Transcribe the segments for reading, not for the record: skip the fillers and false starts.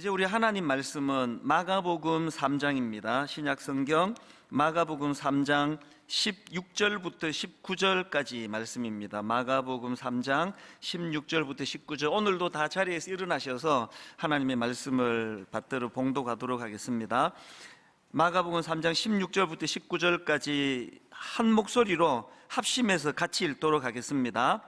이제 우리 하나님 말씀은 마가복음 3장입니다. 신약 성경 마가복음 3장 16절부터 19절까지 말씀입니다. 마가복음 3장 16절부터 19절. 오늘도 다 자리에서 일어나셔서 하나님의 말씀을 받들어 봉독하도록 하겠습니다. 마가복음 3장 16절부터 19절까지 한 목소리로 합심해서 같이 읽도록 하겠습니다.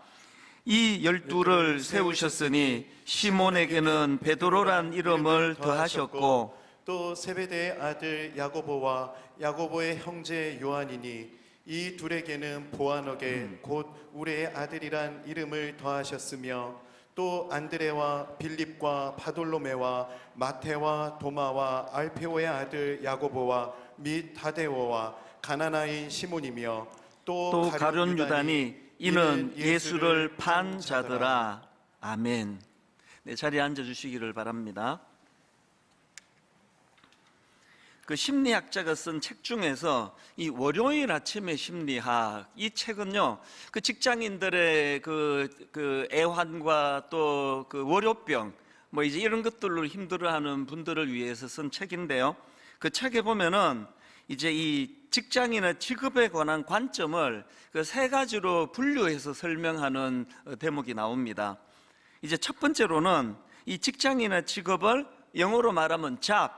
이 12를 세우셨으니 시몬에게는 베드로란 이름을 더하셨고 또 세베대의 아들 야고보와 야고보의 형제 요한이니 이 둘에게는 보아너게 곧 우레의 아들이란 이름을 더하셨으며 또 안드레와 빌립과 바돌로메와 마테와 도마와 알페오의 아들 야고보와 및 다데오와 가나나인 시몬이며 또 가룟 유다니 이는 예수를 판 자더라. 아멘. 네, 자리에 앉아주시기를 바랍니다. 그 심리학자가 쓴 책 중에서 이 월요일 아침의 심리학, 이 책은요 그 직장인들의 그 애환과 또 그 월요병 뭐 이제 이런 것들로 힘들어하는 분들을 위해서 쓴 책인데요. 그 책에 보면은 이제 이 직장인의 직업에 관한 관점을 그 세 가지로 분류해서 설명하는 대목이 나옵니다. 이제 첫 번째로는 이 직장인의 직업을 영어로 말하면 job,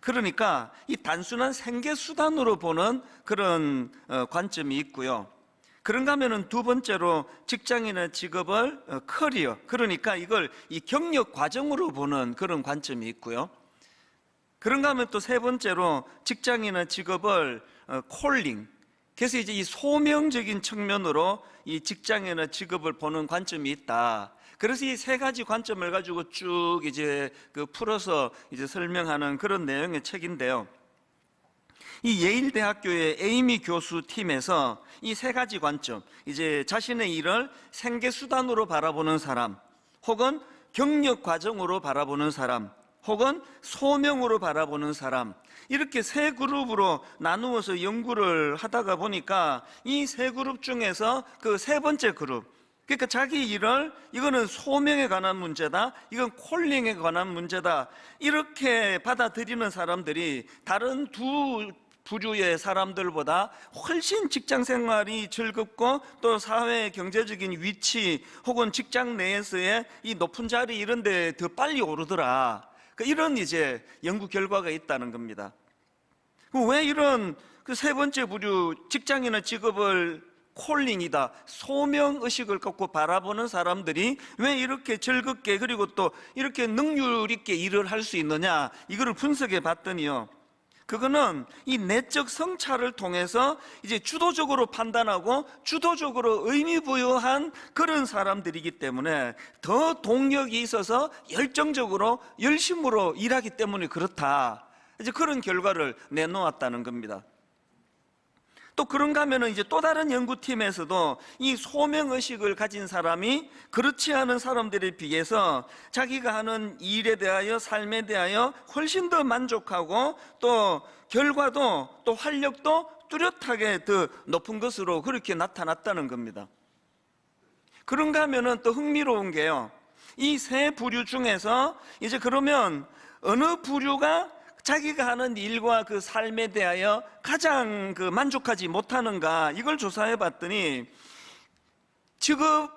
그러니까 이 단순한 생계 수단으로 보는 그런 관점이 있고요. 그런가 하면은 두 번째로 직장인의 직업을 커리어, 그러니까 이걸 이 경력 과정으로 보는 그런 관점이 있고요. 그런가 하면 또 세 번째로 직장인의 직업을 콜링, 그래서 이제 이 소명적인 측면으로 이 직장인의 직업을 보는 관점이 있다. 그래서 이 세 가지 관점을 가지고 쭉 이제 풀어서 이제 설명하는 그런 내용의 책인데요. 이 예일대학교의 에이미 교수 팀에서 이 세 가지 관점, 이제 자신의 일을 생계수단으로 바라보는 사람, 혹은 경력 과정으로 바라보는 사람, 혹은 소명으로 바라보는 사람, 이렇게 세 그룹으로 나누어서 연구를 하다가 보니까 이 세 그룹 중에서 그 세 번째 그룹, 그러니까 자기 일을 이거는 소명에 관한 문제다, 이건 콜링에 관한 문제다, 이렇게 받아들이는 사람들이 다른 두 부류의 사람들보다 훨씬 직장 생활이 즐겁고 또 사회 경제적인 위치 혹은 직장 내에서의 이 높은 자리 이런 데 더 빨리 오르더라. 이런 이제 연구 결과가 있다는 겁니다. 왜 이런 그 세 번째 부류 직장인의 직업을 콜링이다, 소명의식을 갖고 바라보는 사람들이 왜 이렇게 즐겁게 그리고 또 이렇게 능률 있게 일을 할 수 있느냐, 이거를 분석해 봤더니요, 그거는 이 내적 성찰을 통해서 이제 주도적으로 판단하고 주도적으로 의미부여한 그런 사람들이기 때문에 더 동력이 있어서 열정적으로 열심으로 일하기 때문에 그렇다, 이제 그런 결과를 내놓았다는 겁니다. 또 그런가 하면은 이제 또 다른 연구팀에서도 이 소명의식을 가진 사람이 그렇지 않은 사람들에 비해서 자기가 하는 일에 대하여 삶에 대하여 훨씬 더 만족하고 또 결과도 또 활력도 뚜렷하게 더 높은 것으로 그렇게 나타났다는 겁니다. 그런가 하면은 또 흥미로운 게요, 이 세 부류 중에서 이제 그러면 어느 부류가 자기가 하는 일과 그 삶에 대하여 가장 만족하지 못하는가, 이걸 조사해 봤더니 직업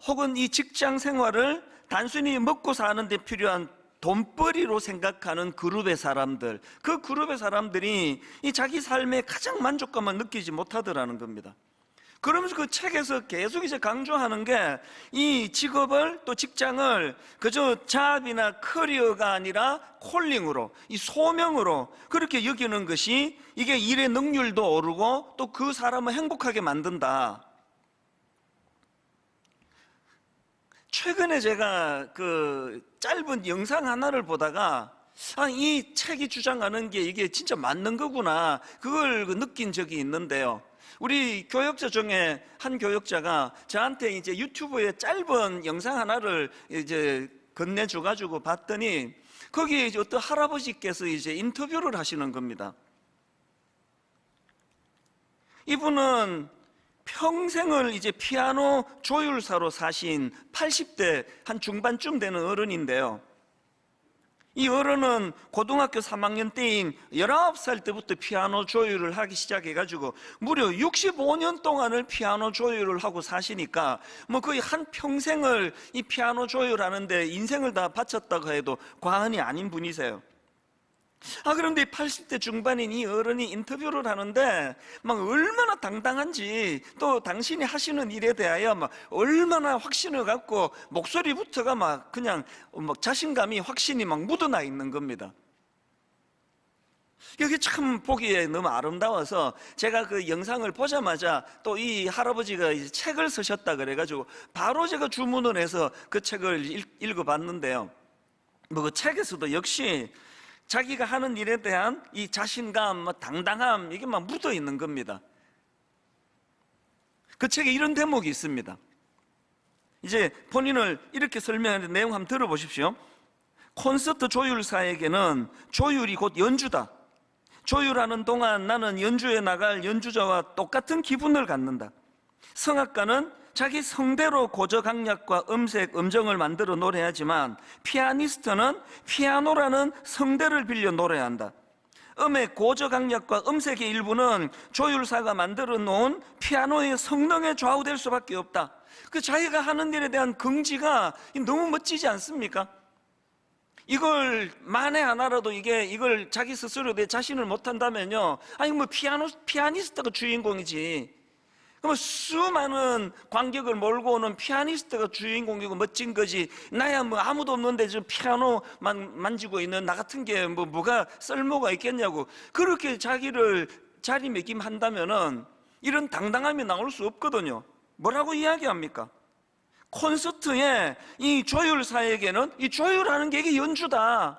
혹은 이 직장 생활을 단순히 먹고 사는 데 필요한 돈벌이로 생각하는 그룹의 사람들, 그 그룹의 사람들이 이 자기 삶에 가장 만족감을 느끼지 못하더라는 겁니다. 그러면서 그 책에서 계속 이제 강조하는 게 이 직업을 또 직장을 그저 잡이나 커리어가 아니라 콜링으로, 이 소명으로 그렇게 여기는 것이 이게 일의 능률도 오르고 또 그 사람을 행복하게 만든다. 최근에 제가 그 짧은 영상 하나를 보다가 이 책이 주장하는 게 이게 진짜 맞는 거구나, 그걸 느낀 적이 있는데요. 우리 교역자 중에 한 교역자가 저한테 이제 유튜브에 짧은 영상 하나를 이제 건네줘가지고 봤더니 거기에 이제 어떤 할아버지께서 이제 인터뷰를 하시는 겁니다. 이분은 평생을 이제 피아노 조율사로 사신 80대 한 중반쯤 되는 어른인데요. 이 어른은 고등학교 3학년 때인 19살 때부터 피아노 조율을 하기 시작해가지고 무려 65년 동안을 피아노 조율을 하고 사시니까 뭐 거의 한 평생을 이 피아노 조율하는데 인생을 다 바쳤다고 해도 과언이 아닌 분이세요. 그런데 80대 중반인 이 어른이 인터뷰를 하는데 막 얼마나 당당한지, 또 당신이 하시는 일에 대하여 막 얼마나 확신을 갖고 목소리부터가 막 그냥 막 자신감이, 확신이 막 묻어나 있는 겁니다. 여기 참 보기에 너무 아름다워서 제가 그 영상을 보자마자 또 이 할아버지가 이제 책을 쓰셨다 그래가지고 바로 제가 주문을 해서 그 책을 읽어봤는데요. 뭐 그 책에서도 역시 자기가 하는 일에 대한 이 자신감, 당당함, 이게 막 묻어 있는 겁니다. 그 책에 이런 대목이 있습니다. 이제 본인을 이렇게 설명하는 내용 한번 들어보십시오. 콘서트 조율사에게는 조율이 곧 연주다. 조율하는 동안 나는 연주에 나갈 연주자와 똑같은 기분을 갖는다. 성악가는 자기 성대로 고저강약과 음색, 음정을 만들어 노래하지만 피아니스트는 피아노라는 성대를 빌려 노래한다. 음의 고저강약과 음색의 일부는 조율사가 만들어 놓은 피아노의 성능에 좌우될 수밖에 없다. 그 자기가 하는 일에 대한 긍지가 너무 멋지지 않습니까? 이걸 만에 하나라도 이걸 자기 스스로 내 자신을 못한다면요, 아니 뭐 피아니스트가 주인공이지, 그럼 수많은 관객을 몰고 오는 피아니스트가 주인공이고 멋진 거지, 나야 뭐 아무도 없는데 저 피아노만 만지고 있는 나 같은 게 뭐가 쓸모가 있겠냐고 그렇게 자기를 자리매김한다면은 이런 당당함이 나올 수 없거든요. 뭐라고 이야기합니까? 콘서트에 이 조율사에게는 이 조율하는 게 이게 연주다.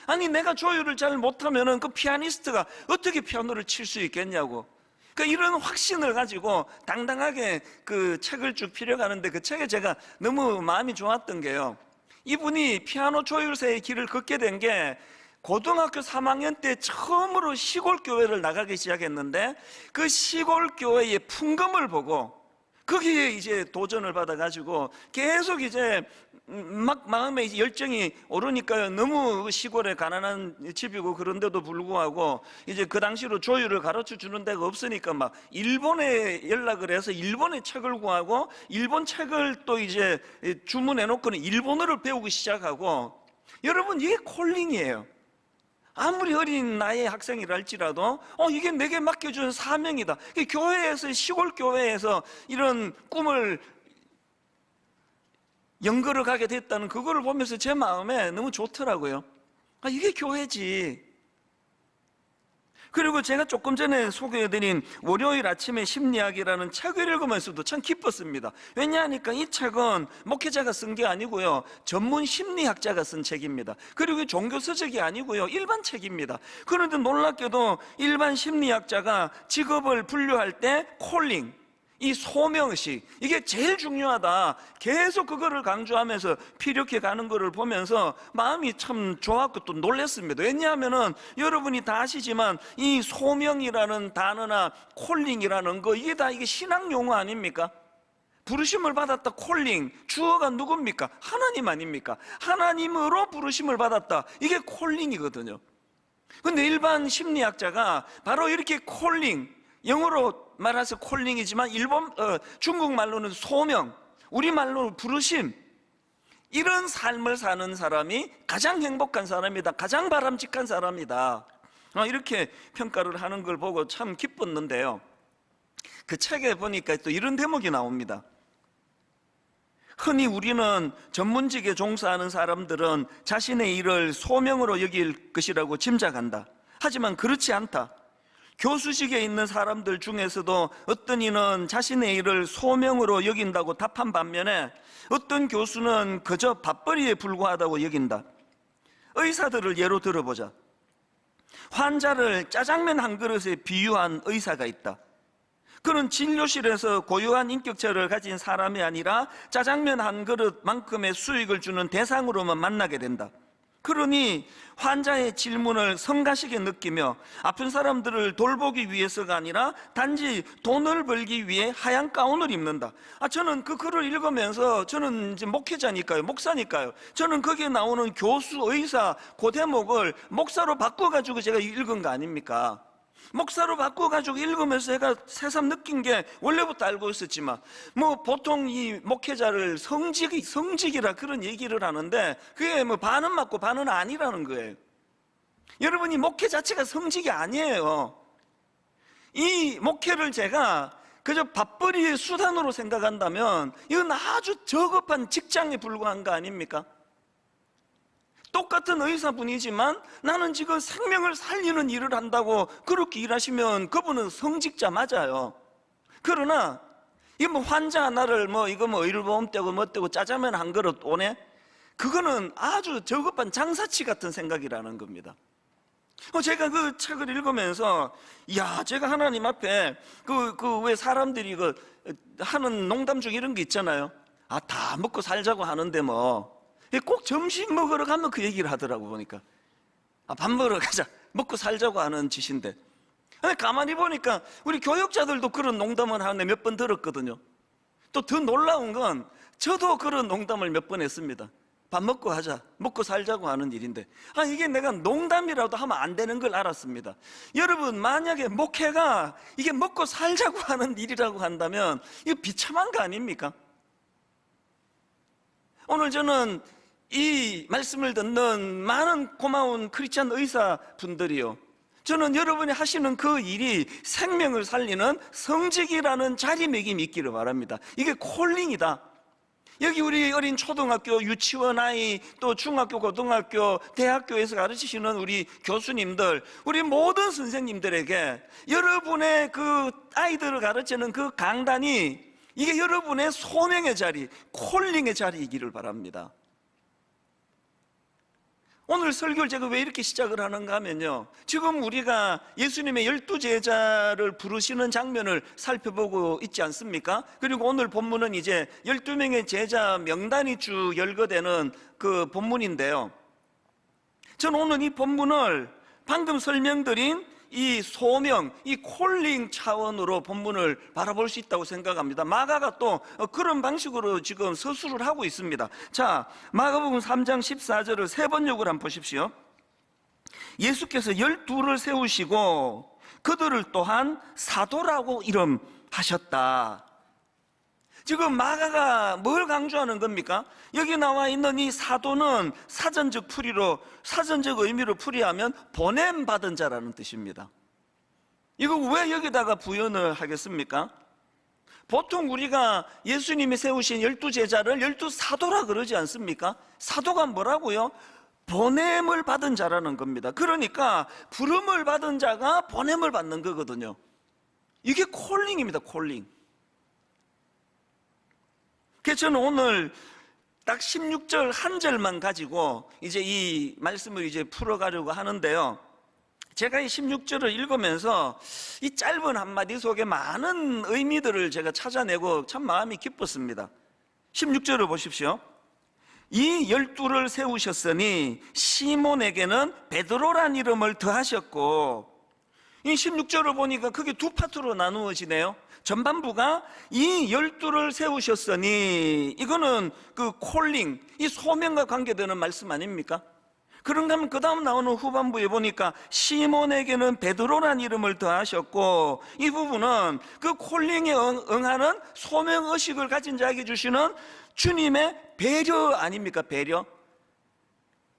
아니 내가 조율을 잘 못하면은 그 피아니스트가 어떻게 피아노를 칠 수 있겠냐고. 그러니까 이런 확신을 가지고 당당하게 그 책을 쭉 펴려가는데, 그 책에 제가 너무 마음이 좋았던 게요, 이분이 피아노 조율사의 길을 걷게 된 게 고등학교 3학년 때 처음으로 시골 교회를 나가기 시작했는데, 그 시골 교회의 풍금을 보고 거기에 이제 도전을 받아가지고 계속 이제 막 마음에 이제 열정이 오르니까요, 너무 시골에 가난한 집이고 그런데도 불구하고 이제 그 당시로 조율을 가르쳐 주는 데가 없으니까 막 일본에 연락을 해서 일본의 책을 구하고 일본 책을 또 이제 주문해 놓고는 일본어를 배우기 시작하고. 여러분, 이게 콜링이에요. 아무리 어린 나이의 학생이라 할지라도 이게 내게 맡겨준 사명이다. 교회에서, 시골 교회에서 이런 꿈을 연걸어 가게 됐다는 그거를 보면서 제 마음에 너무 좋더라고요. 이게 교회지. 그리고 제가 조금 전에 소개해드린 월요일 아침에 심리학이라는 책을 읽으면서도 참 기뻤습니다. 왜냐하니까 이 책은 목회자가 쓴 게 아니고요, 전문 심리학자가 쓴 책입니다. 그리고 종교 서적이 아니고요, 일반 책입니다. 그런데 놀랍게도 일반 심리학자가 직업을 분류할 때 콜링, 이 소명의식, 이게 제일 중요하다, 계속 그거를 강조하면서 피력해 가는 거를 보면서 마음이 참 좋았고 또 놀랐습니다. 왜냐하면은 여러분이 다 아시지만 이 소명이라는 단어나 콜링이라는 거, 이게 다 이게 신앙 용어 아닙니까? 부르심을 받았다, 콜링. 주어가 누굽니까? 하나님 아닙니까? 하나님으로 부르심을 받았다, 이게 콜링이거든요. 근데 일반 심리학자가 바로 이렇게 콜링, 영어로 말해서 콜링이지만 중국말로는 소명, 우리말로는 부르심, 이런 삶을 사는 사람이 가장 행복한 사람이다, 가장 바람직한 사람이다, 이렇게 평가를 하는 걸 보고 참 기뻤는데요, 그 책에 보니까 또 이런 대목이 나옵니다. 흔히 우리는 전문직에 종사하는 사람들은 자신의 일을 소명으로 여길 것이라고 짐작한다. 하지만 그렇지 않다. 교수직에 있는 사람들 중에서도 어떤 이는 자신의 일을 소명으로 여긴다고 답한 반면에 어떤 교수는 그저 밥벌이에 불과하다고 여긴다. 의사들을 예로 들어보자. 환자를 짜장면 한 그릇에 비유한 의사가 있다. 그는 진료실에서 고유한 인격체를 가진 사람이 아니라 짜장면 한 그릇만큼의 수익을 주는 대상으로만 만나게 된다. 그러니 환자의 질문을 성가시게 느끼며 아픈 사람들을 돌보기 위해서가 아니라 단지 돈을 벌기 위해 하얀 가운을 입는다. 저는 그 글을 읽으면서, 저는 이제 목회자니까요, 목사니까요, 저는 거기에 나오는 교수, 의사 그 대목을 목사로 바꿔가지고 제가 읽은 거 아닙니까? 목사로 바꿔가지고 읽으면서 제가 새삼 느낀 게, 원래부터 알고 있었지만 뭐 보통 이 목회자를 성직이라 그런 얘기를 하는데, 그게 뭐 반은 맞고 반은 아니라는 거예요. 여러분, 이 목회 자체가 성직이 아니에요. 이 목회를 제가 그저 밥벌이의 수단으로 생각한다면 이건 아주 저급한 직장에 불과한 거 아닙니까? 똑같은 의사분이지만 나는 지금 생명을 살리는 일을 한다고 그렇게 일하시면 그분은 성직자 맞아요. 그러나 이 뭐 환자 하나를 이거 의료보험 떼고 뭐 떼고 짜장면 한 그릇 오네? 그거는 아주 저급한 장사치 같은 생각이라는 겁니다. 제가 그 책을 읽으면서, 제가 하나님 앞에 왜 사람들이 하는 농담 중에 이런 게 있잖아요. 다 먹고 살자고 하는데 꼭 점심 먹으러 가면 그 얘기를 하더라고. 보니까 밥 먹으러 가자, 먹고 살자고 하는 짓인데, 가만히 보니까 우리 교육자들도 그런 농담을 하는데 몇 번 들었거든요. 또 더 놀라운 건 저도 그런 농담을 몇 번 했습니다. 밥 먹고 하자, 먹고 살자고 하는 일인데, 이게 내가 농담이라도 하면 안 되는 걸 알았습니다. 여러분, 만약에 목회가 이게 먹고 살자고 하는 일이라고 한다면 이거 비참한 거 아닙니까? 오늘 저는 이 말씀을 듣는 많은 고마운 크리스찬 의사분들이요, 저는 여러분이 하시는 그 일이 생명을 살리는 성직이라는 자리매김이 있기를 바랍니다. 이게 콜링이다. 여기 우리 어린 초등학교, 유치원 아이, 또 중학교, 고등학교, 대학교에서 가르치시는 우리 교수님들, 우리 모든 선생님들에게 여러분의 그 아이들을 가르치는 그 강단이 이게 여러분의 소명의 자리, 콜링의 자리이기를 바랍니다. 오늘 설교를 제가 왜 이렇게 시작을 하는가 하면요, 지금 우리가 예수님의 12제자를 부르시는 장면을 살펴보고 있지 않습니까? 그리고 오늘 본문은 이제 12명의 제자 명단이 쭉 열거되는 그 본문인데요, 저는 오늘 이 본문을 방금 설명드린 이 소명, 이 콜링 차원으로 본문을 바라볼 수 있다고 생각합니다. 마가가 또 그런 방식으로 지금 서술을 하고 있습니다. 자, 마가복음 3장 14절을 세 번역을 한번 보십시오. 예수께서 12를 세우시고 그들을 또한 사도라고 이름하셨다. 지금 마가가 뭘 강조하는 겁니까? 여기 나와 있는 이 사도는 사전적 의미로 풀이하면 보냄받은 자라는 뜻입니다. 이거 왜 여기다가 부연을 하겠습니까? 보통 우리가 예수님이 세우신 12제자를 12사도라 그러지 않습니까? 사도가 뭐라고요? 보냄을 받은 자라는 겁니다. 그러니까 부름을 받은 자가 보냄을 받는 거거든요. 이게 콜링입니다. 콜링. 그래서 저는 오늘 딱 16절 한 절만 가지고 이제 이 말씀을 이제 풀어가려고 하는데요, 제가 이 16절을 읽으면서 이 짧은 한마디 속에 많은 의미들을 제가 찾아내고 참 마음이 기뻤습니다. 16절을 보십시오. 이 12를 세우셨으니 시몬에게는 베드로란 이름을 더하셨고, 이 16절을 보니까 그게 두 파트로 나누어지네요. 전반부가 이 12를 세우셨으니, 이거는 그 콜링, 이 소명과 관계되는 말씀 아닙니까? 그런가 하면 그 다음 나오는 후반부에 보니까 시몬에게는 베드로란 이름을 더하셨고, 이 부분은 그 콜링에 응하는 소명의식을 가진 자에게 주시는 주님의 배려 아닙니까? 배려.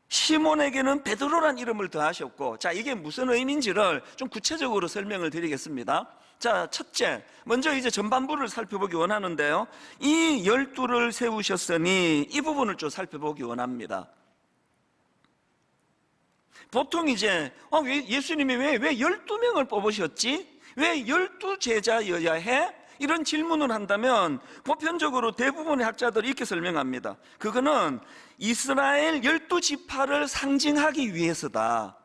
시몬에게는 베드로란 이름을 더하셨고, 자, 이게 무슨 의미인지를 좀 구체적으로 설명을 드리겠습니다. 자, 첫째, 먼저 이제 전반부를 살펴보기 원하는데요, 이 12를 세우셨으니 이 부분을 좀 살펴보기 원합니다. 보통 이제 예수님이 왜 12명을 뽑으셨지? 왜 12제자여야 해? 이런 질문을 한다면 보편적으로 대부분의 학자들이 이렇게 설명합니다. 그거는 이스라엘 12지파를 상징하기 위해서다.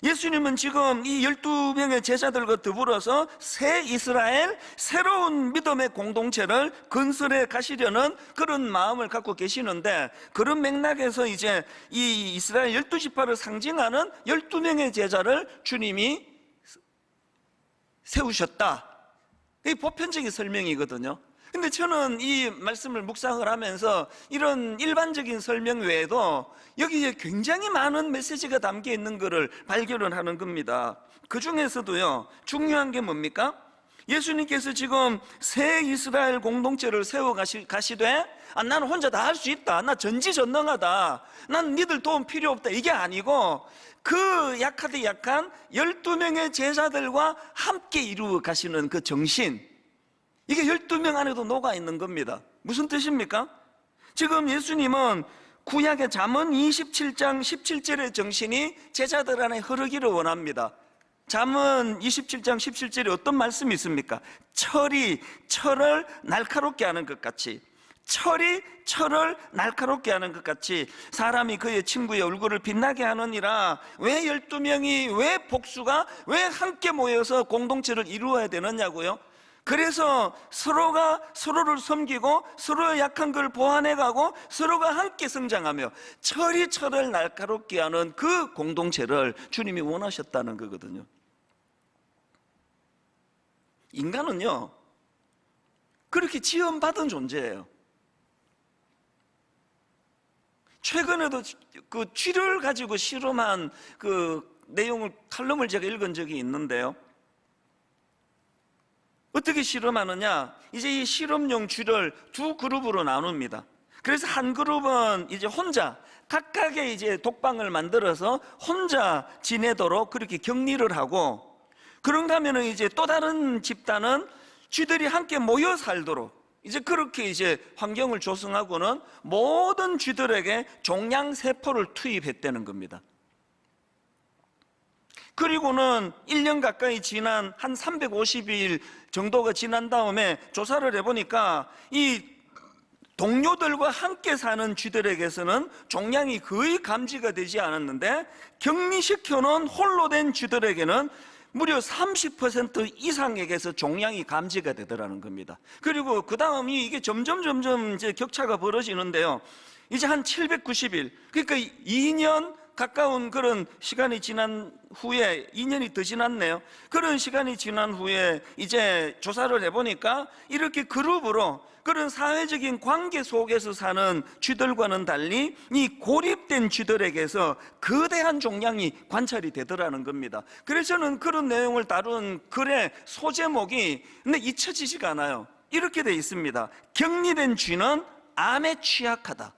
예수님은 지금 이 12명의 제자들과 더불어서 새 이스라엘, 새로운 믿음의 공동체를 건설해 가시려는 그런 마음을 갖고 계시는데, 그런 맥락에서 이제 이 이스라엘 12지파를 상징하는 12명의 제자를 주님이 세우셨다. 이 보편적인 설명이거든요. 근데 저는 이 말씀을 묵상을 하면서 이런 일반적인 설명 외에도 여기에 굉장히 많은 메시지가 담겨 있는 것을 발견을 하는 겁니다. 그 중에서도요, 중요한 게 뭡니까? 예수님께서 지금 새 이스라엘 공동체를 세워 가시되, 나는 혼자 다 할 수 있다, 나 전지전능하다, 난 니들 도움 필요 없다, 이게 아니고 그 약하디 약한 12명의 제자들과 함께 이루어 가시는 그 정신, 이게 12명 안에도 녹아 있는 겁니다. 무슨 뜻입니까? 지금 예수님은 구약의 잠언 27장 17절의 정신이 제자들 안에 흐르기를 원합니다. 잠언 27장 17절에 어떤 말씀이 있습니까? 철이 철을 날카롭게 하는 것 같이, 철이 철을 날카롭게 하는 것 같이 사람이 그의 친구의 얼굴을 빛나게 하느니라. 왜 12명이, 왜 복수가, 왜 함께 모여서 공동체를 이루어야 되느냐고요? 그래서 서로가 서로를 섬기고 서로의 약한 걸 보완해가고 서로가 함께 성장하며 철이 철을 날카롭게 하는 그 공동체를 주님이 원하셨다는 거거든요. 인간은요, 그렇게 지원받은 존재예요. 최근에도 그 쥐를 가지고 실험한 그 내용을, 칼럼을 제가 읽은 적이 있는데요. 어떻게 실험하느냐? 이제 이 실험용 쥐를 두 그룹으로 나눕니다. 그래서 한 그룹은 이제 혼자 각각의 이제 독방을 만들어서 혼자 지내도록 그렇게 격리를 하고, 그런가 하면은 이제 또 다른 집단은 쥐들이 함께 모여 살도록 이제 그렇게 이제 환경을 조성하고는 모든 쥐들에게 종양 세포를 투입했다는 겁니다. 그리고는 1년 가까이 지난 한 350일 정도가 지난 다음에 조사를 해보니까 이 동료들과 함께 사는 쥐들에게서는 종양이 거의 감지가 되지 않았는데, 격리시켜놓은 홀로 된 쥐들에게는 무려 30% 이상에게서 종양이 감지가 되더라는 겁니다. 그리고 그 다음이 이게 점점 이제 격차가 벌어지는데요. 이제 한 790일, 그러니까 2년 가까운 그런 시간이 지난 후에, 2년이 더 지났네요. 그런 시간이 지난 후에 이제 조사를 해보니까 이렇게 그룹으로 그런 사회적인 관계 속에서 사는 쥐들과는 달리 이 고립된 쥐들에게서 거대한 종양이 관찰이 되더라는 겁니다. 그래서 저는 그런 내용을 다룬 글의 소제목이 근데 잊혀지지가 않아요. 이렇게 돼 있습니다. 격리된 쥐는 암에 취약하다.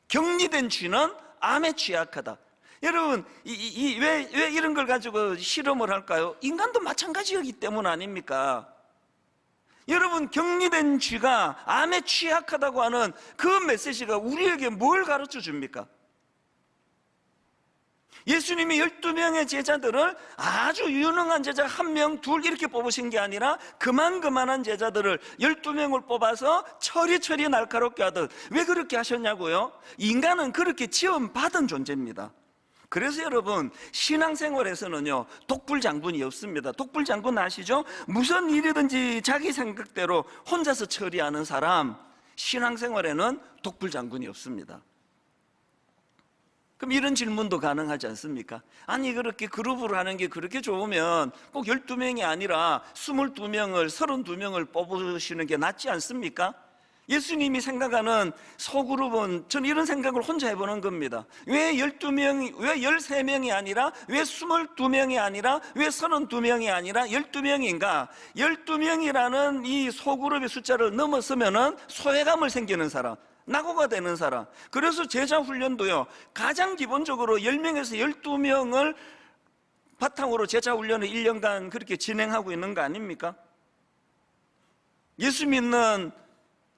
격리된 쥐는 암에 취약하다. 여러분, 왜 이런 걸 가지고 실험을 할까요? 인간도 마찬가지이기 때문 아닙니까? 여러분, 격리된 쥐가 암에 취약하다고 하는 그 메시지가 우리에게 뭘 가르쳐 줍니까? 예수님이 12명의 제자들을 아주 유능한 제자 1명, 2 이렇게 뽑으신 게 아니라 그만한 제자들을 12명을 뽑아서 철이 날카롭게 하듯, 왜 그렇게 하셨냐고요? 인간은 그렇게 지원받은 존재입니다. 그래서 여러분, 신앙생활에서는요, 독불장군이 없습니다. 독불장군 아시죠? 무슨 일이든지 자기 생각대로 혼자서 처리하는 사람, 신앙생활에는 독불장군이 없습니다. 그럼 이런 질문도 가능하지 않습니까? 아니, 그렇게 그룹으로 하는 게 그렇게 좋으면 꼭 12명이 아니라 22명을, 32명을 뽑으시는 게 낫지 않습니까? 예수님이 생각하는 소그룹은, 저는 이런 생각을 혼자 해보는 겁니다. 왜 12명이, 왜 13명이 아니라, 왜 22명이 아니라, 왜 32명이 아니라 12명인가? 12명이라는 이 소그룹의 숫자를 넘어서면은 소외감을 생기는 사람, 낙오가 되는 사람. 그래서 제자 훈련도요, 가장 기본적으로 10명에서 12명을 바탕으로 제자 훈련을 1년간 그렇게 진행하고 있는 거 아닙니까? 예수 믿는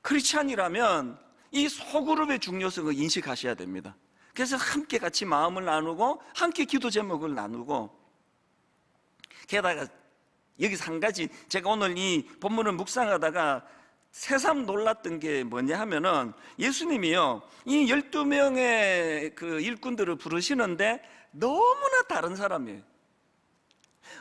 크리스찬이라면 이 소그룹의 중요성을 인식하셔야 됩니다. 그래서 함께 같이 마음을 나누고 함께 기도 제목을 나누고, 게다가 여기서 한 가지, 제가 오늘 이 본문을 묵상하다가 새삼 놀랐던 게 뭐냐 하면은, 예수님이요, 이 12명의 그 일꾼들을 부르시는데 너무나 다른 사람이에요.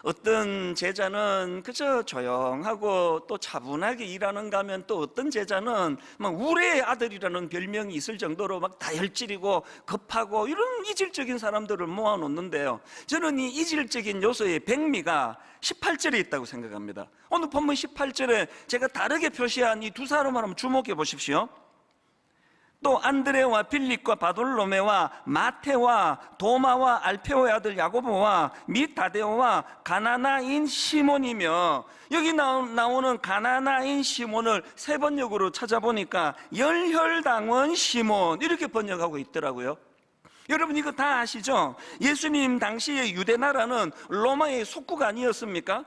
어떤 제자는 그저 조용하고 또 차분하게 일하는가 하면 또 어떤 제자는 막 우레의 아들이라는 별명이 있을 정도로 막 다혈질이고 급하고 이런 이질적인 사람들을 모아놓는데요, 저는 이 이질적인 요소의 백미가 18절에 있다고 생각합니다. 오늘 본문 18절에 제가 다르게 표시한 이 두 사람을 한번 주목해 보십시오. 또 안드레와 빌립과 바돌로메와 마테와 도마와 알페오의 아들 야고보와 및 다데오와 가나나인 시몬이며, 여기 나오는 가나나인 시몬을 세 번역으로 찾아보니까 열혈당원 시몬 이렇게 번역하고 있더라고요. 여러분 이거 다 아시죠? 예수님 당시의 유대 나라는 로마의 속국 아니었습니까?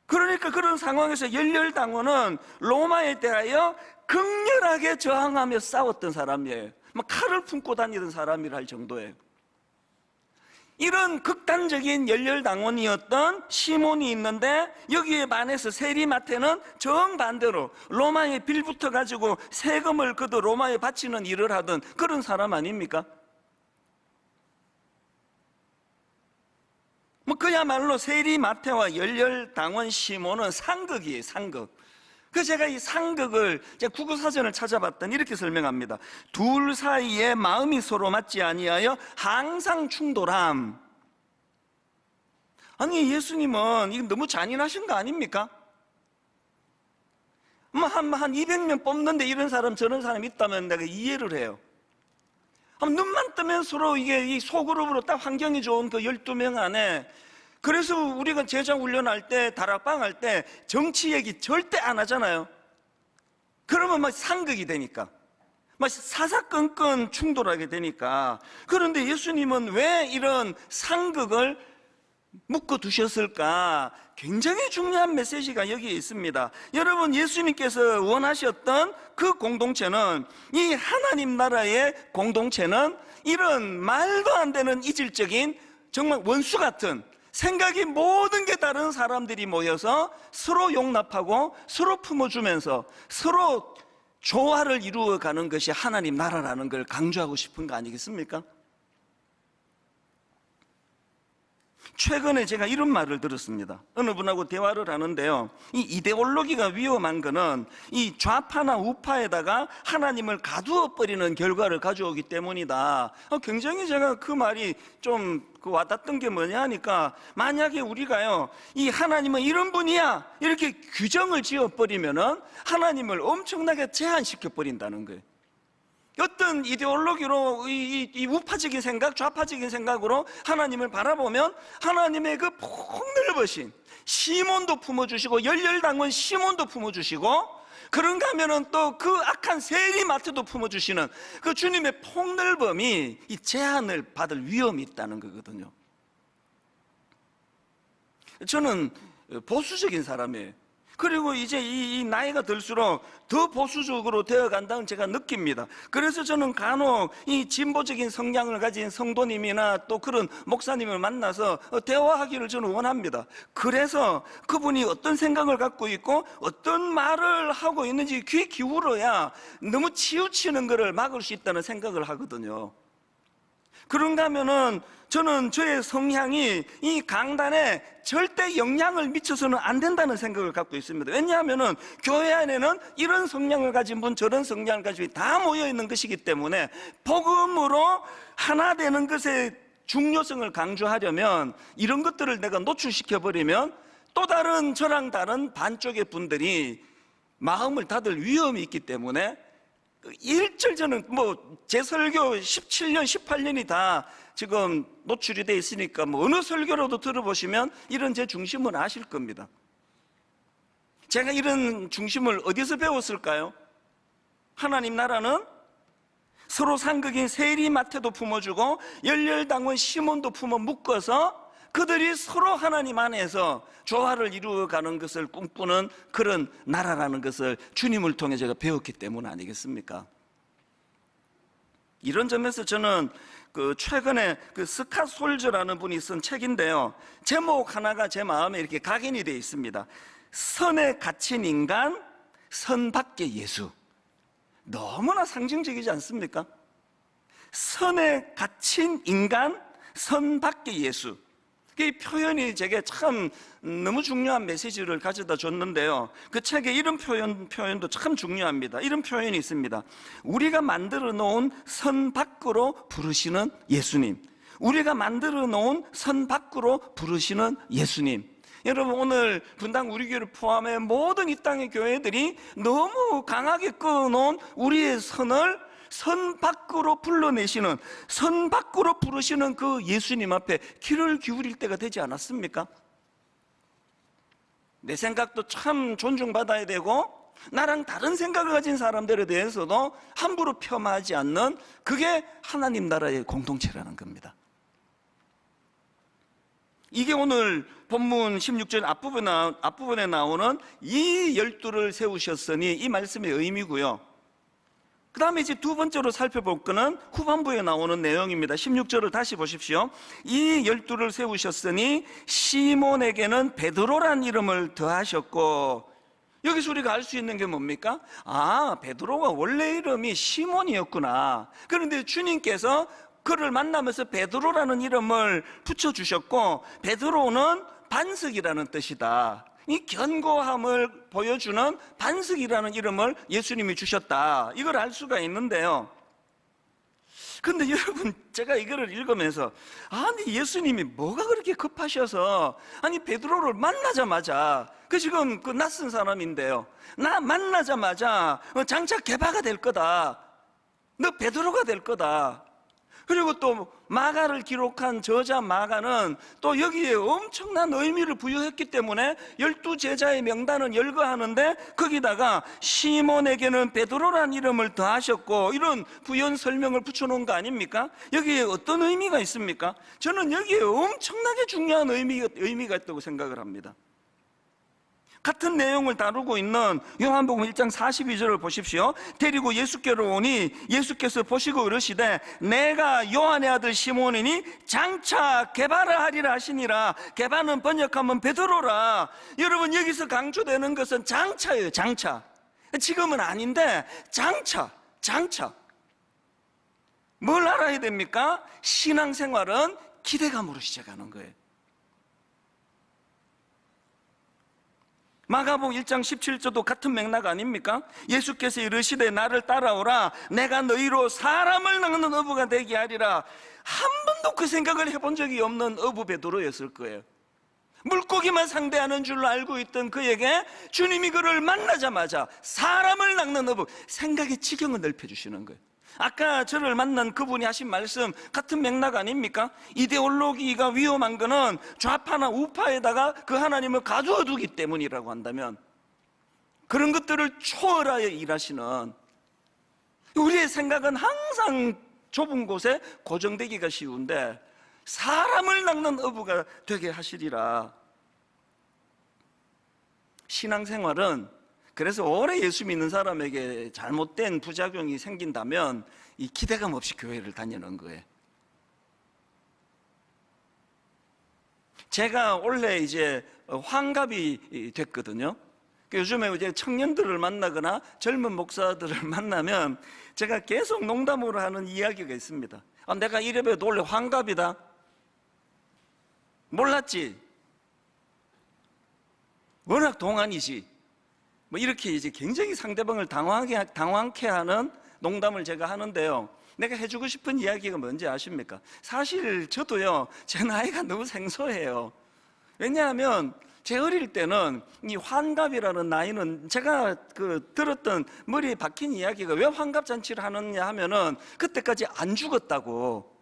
그러니까 그런 상황에서 열혈당원은 로마에 대하여 극렬하게 저항하며 싸웠던 사람이에요. 막 칼을 품고 다니던 사람이라 할 정도예요. 이런 극단적인 열혈당원이었던 시몬이 있는데, 여기에 반해서 세리마태는 정반대로 로마에 빌붙어 가지고 세금을 그도 로마에 바치는 일을 하던 그런 사람 아닙니까? 뭐 그야말로 세리마태와 열혈당원 시몬은 상극이에요, 상극. 그래서 제가 이 상극을 제가 국어사전을 찾아봤더니 이렇게 설명합니다. 둘 사이에 마음이 서로 맞지 아니하여 항상 충돌함. 아니 예수님은 이거 너무 잔인하신 거 아닙니까? 뭐 한 200명 뽑는데 이런 사람 저런 사람 있다면 내가 이해를 해요. 눈만 뜨면 서로 이게 이 소그룹으로 딱 환경이 좋은 그 12명 안에, 그래서 우리가 제자 훈련할 때, 다락방 할 때 정치 얘기 절대 안 하잖아요. 그러면 막 상극이 되니까, 막 사사건건 충돌하게 되니까. 그런데 예수님은 왜 이런 상극을 묶어 두셨을까? 굉장히 중요한 메시지가 여기에 있습니다. 여러분, 예수님께서 원하셨던 그 공동체는, 이 하나님 나라의 공동체는 이런 말도 안 되는 이질적인 정말 원수 같은 생각이 모든 게 다른 사람들이 모여서 서로 용납하고 서로 품어주면서 서로 조화를 이루어가는 것이 하나님 나라라는 걸 강조하고 싶은 거 아니겠습니까? 최근에 제가 이런 말을 들었습니다. 어느 분하고 대화를 하는데요, 이 이데올로기가 위험한 거는 이 좌파나 우파에다가 하나님을 가두어 버리는 결과를 가져오기 때문이다. 굉장히 제가 그 말이 좀 와닿던 게 뭐냐 하니까, 만약에 우리가요 이 하나님은 이런 분이야 이렇게 규정을 지어버리면은 하나님을 엄청나게 제한시켜 버린다는 거예요. 어떤 이데올로기로 이 우파적인 생각, 좌파적인 생각으로 하나님을 바라보면 하나님의 그 폭넓으신 시몬도 품어주시고 열혈당원 시몬도 품어주시고, 그런가 하면은 또 그 악한 세리마태도 품어주시는 그 주님의 폭넓음이 이 제한을 받을 위험이 있다는 거거든요. 저는 보수적인 사람이에요. 그리고 이제 이 나이가 들수록 더 보수적으로 되어간다는 제가 느낍니다. 그래서 저는 간혹 이 진보적인 성향을 가진 성도님이나 또 그런 목사님을 만나서 대화하기를 저는 원합니다. 그래서 그분이 어떤 생각을 갖고 있고 어떤 말을 하고 있는지 귀 기울여야 너무 치우치는 것을 막을 수 있다는 생각을 하거든요. 그런가 하면은 저는 저의 성향이 이 강단에 절대 영향을 미쳐서는 안 된다는 생각을 갖고 있습니다. 왜냐하면은 교회 안에는 이런 성향을 가진 분, 저런 성향을 가진 분이 다 모여 있는 것이기 때문에, 복음으로 하나 되는 것의 중요성을 강조하려면 이런 것들을 내가 노출시켜 버리면 또 다른 저랑 다른 반쪽의 분들이 마음을 닫을 위험이 있기 때문에, 일절 저는 제 설교 17년, 18년이 다 지금 노출이 돼 있으니까 어느 설교라도 들어보시면 이런 제 중심을 아실 겁니다. 제가 이런 중심을 어디서 배웠을까요? 하나님 나라는 서로 상극인 세리마태도 품어주고 열혈당원 시몬도 품어 묶어서 그들이 서로 하나님 안에서 조화를 이루어가는 것을 꿈꾸는 그런 나라라는 것을 주님을 통해 제가 배웠기 때문 아니겠습니까? 이런 점에서 저는 최근에 스캇 솔저라는 분이 쓴 책인데요, 제목 하나가 제 마음에 이렇게 각인이 되어 있습니다. 선에 갇힌 인간, 선 밖의 예수. 너무나 상징적이지 않습니까? 선에 갇힌 인간, 선 밖의 예수. 이 표현이 제게 참 너무 중요한 메시지를 가져다 줬는데요. 그 책에 이런 표현도 참 중요합니다. 이런 표현이 있습니다. 우리가 만들어 놓은 선 밖으로 부르시는 예수님. 우리가 만들어 놓은 선 밖으로 부르시는 예수님. 여러분, 오늘 분당 우리 교회를 포함해 모든 이 땅의 교회들이 너무 강하게 끊어놓은 우리의 선을 선 밖으로 불러내시는, 선 밖으로 부르시는 그 예수님 앞에 귀를 기울일 때가 되지 않았습니까? 내 생각도 참 존중받아야 되고, 나랑 다른 생각을 가진 사람들에 대해서도 함부로 폄하하지 않는, 그게 하나님 나라의 공동체라는 겁니다. 이게 오늘 본문 16절 앞부분에 나오는 이 12를 세우셨으니, 이 말씀의 의미고요. 그 다음에 이제 두 번째로 살펴볼 거는 후반부에 나오는 내용입니다. 16절을 다시 보십시오. 이 12를 세우셨으니 시몬에게는 베드로란 이름을 더하셨고, 여기서 우리가 알 수 있는 게 뭡니까? 아, 베드로가 원래 이름이 시몬이었구나. 그런데 주님께서 그를 만나면서 베드로라는 이름을 붙여주셨고, 베드로는 반석이라는 뜻이다. 이 견고함을 보여주는 반석이라는 이름을 예수님이 주셨다. 이걸 알 수가 있는데요. 근데 여러분, 제가 이거를 읽으면서, 아니 예수님이 뭐가 그렇게 급하셔서, 아니 베드로를 만나자마자, 지금 그 낯선 사람인데요, 나 만나자마자 장차 개바가 될 거다, 너 베드로가 될 거다. 그리고 또 마가를 기록한 저자 마가는 또 여기에 엄청난 의미를 부여했기 때문에 12제자의 명단은 열거하는데, 거기다가 시몬에게는 베드로란 이름을 더하셨고, 이런 부연 설명을 붙여놓은 거 아닙니까? 여기에 어떤 의미가 있습니까? 저는 여기에 엄청나게 중요한 의미가 있다고 생각을 합니다. 같은 내용을 다루고 있는 요한복음 1장 42절을 보십시오. 데리고 예수께로 오니 예수께서 보시고 이르시되 내가 요한의 아들 시몬이니 장차 게바를 하리라 하시니라. 게바는 번역하면 베드로라. 여러분, 여기서 강조되는 것은 장차예요. 장차. 지금은 아닌데 장차. 뭘 알아야 됩니까? 신앙생활은 기대감으로 시작하는 거예요. 마가복음 1장 17절도 같은 맥락 아닙니까? 예수께서 이르시되 나를 따라오라. 내가 너희로 사람을 낚는 어부가 되게 하리라. 한 번도 그 생각을 해본 적이 없는 어부 베드로였을 거예요. 물고기만 상대하는 줄로 알고 있던 그에게 주님이 그를 만나자마자 사람을 낚는 어부, 생각의 지경을 넓혀주시는 거예요. 아까 저를 만난 그분이 하신 말씀 같은 맥락 아닙니까? 이데올로기가 위험한 거는 좌파나 우파에다가 그 하나님을 가두어 두기 때문이라고 한다면, 그런 것들을 초월하여 일하시는, 우리의 생각은 항상 좁은 곳에 고정되기가 쉬운데 사람을 낚는 어부가 되게 하시리라. 신앙생활은, 그래서 오래 예수 믿는 사람에게 잘못된 부작용이 생긴다면 이 기대감 없이 교회를 다니는 거예요. 제가 원래 이제 환갑이 됐거든요. 요즘에 이제 청년들을 만나거나 젊은 목사들을 만나면 제가 계속 농담으로 하는 이야기가 있습니다. 내가 이래봬도 원래 환갑이다. 몰랐지? 워낙 동안이지. 뭐 이렇게 이제 굉장히 상대방을 당황케 하는 농담을 제가 하는데요. 내가 해주고 싶은 이야기가 뭔지 아십니까? 사실 저도요, 제 나이가 너무 생소해요. 왜냐하면 제 어릴 때는 이 환갑이라는 나이는, 제가 들었던 머리에 박힌 이야기가 왜 환갑잔치를 하느냐 하면은 그때까지 안 죽었다고,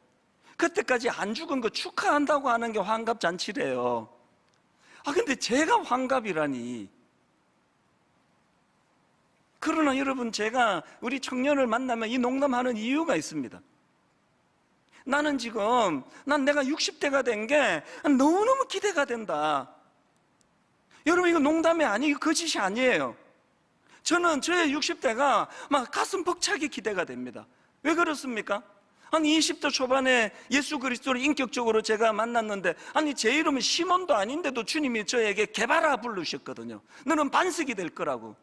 그때까지 안 죽은 거 축하한다고 하는 게 환갑잔치래요. 근데 제가 환갑이라니. 그러나 여러분, 제가 우리 청년을 만나면 이 농담하는 이유가 있습니다. 나는 지금, 내가 60대가 된 게 너무너무 기대가 된다. 여러분, 이거 농담이 아니고 거짓이 아니에요. 저는 저의 60대가 막 가슴 벅차게 기대가 됩니다. 왜 그렇습니까? 20대 초반에 예수 그리스도를 인격적으로 제가 만났는데, 제 이름은 시몬도 아닌데도 주님이 저에게 게바라 부르셨거든요. 너는 반석이 될 거라고.